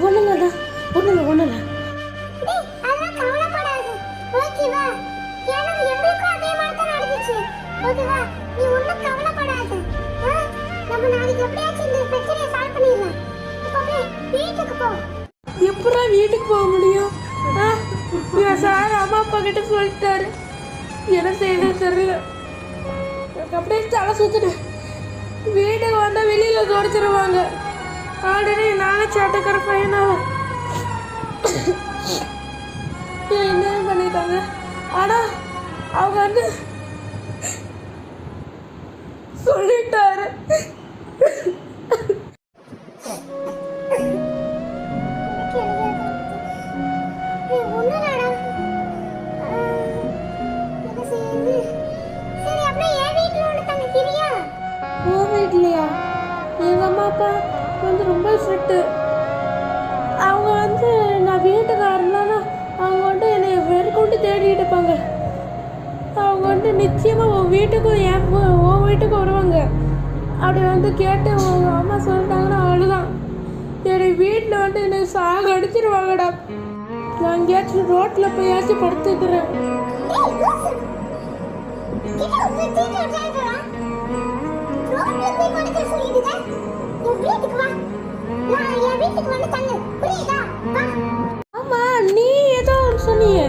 ஒண்ணுங்கடா, ஒண்ணுல. அதெல்லாம் கவலைப்படாத. ஓகேவா? எங்களுக்கும் அதே மாதிரி தான் நடந்துச்சு. ஓகேவா? நீ ஒண்ணும் கவலைப்படாத. நம்ம நாளைக்கு எப்படியாச்சும் இந்த பிரச்சனையை சால்வ் பண்ணிடலாம். இப்பவே வீட்டுக்கு போ. எப்படா வீட்டுக்கு போக முடியும்? என் சார் அம்மா அப்பா கிட்ட சொல்லிட்டாரு. என்ன செய்யணும் தெரியல. எனக்கு அப்படியே தலை சுத்துட்டு வீட்டுக்கு வந்தா வெளியில துடைச்சிருவாங்க. ஆல்ரெடி நானே சாட்டக்கார பையனாவும் என்ன பண்ணிட்டாங்க. ஆனா அவங்க வந்து சொல்லிட்டாரு. வீட்லையா? எங்க அம்மா அப்பா வந்து ரொம்ப ஸ்ட்ரிக்ட்டு. அவங்க வந்து நான் வீட்டுக்காரனா அவங்க வந்து என்னை வெறுக்கொண்டு தேடிட்டு இருப்பாங்க. அவங்க வந்து நிச்சயமா உன் வீட்டுக்கும் உன் வீட்டுக்கும் வருவாங்க. அப்படி வந்து கேட்டு உங்க அம்மா சொல்லிட்டாங்கன்னா அவ்வளோதான். என்னை வீட்டில் வந்து என்னை சாக அடிச்சிருவாங்கடா. நான் எங்கேயாச்சும் ரோட்டில் போயாச்சும் படுத்துக்கிறேன். ஆமா, நீ ஏதோ சொன்னிய,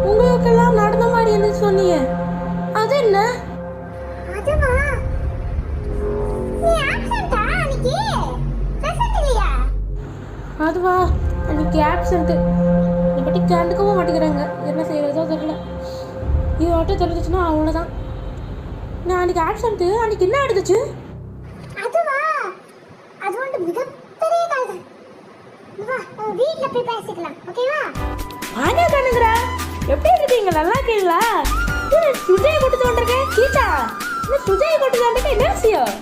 உங்களுக்கெல்லாம் நடந்த மாதிரி என்ன சொன்னிய, அது என்ன? அதுவா, அன்னைக்கு ஆப்சண்ட். இதை பற்றி கண்டுக்கவும் மாட்டேங்கிறாங்க. என்ன செய்யறதோ தெரியல. இது மட்டும் தெரிஞ்சிச்சுன்னா அவ்வளோதான். நான் அன்னைக்கு ஆப்சண்ட். அன்னைக்கு என்ன நடந்துச்சு? எப்படி இருக்கீங்க? நல்லா இருக்கீங்களா? சுஜயை கொண்டு தோன்றிருக்கேன். கீதா, சுஜயை கொண்டு தோன்றிருக்கேன். என்ன விஷயம்?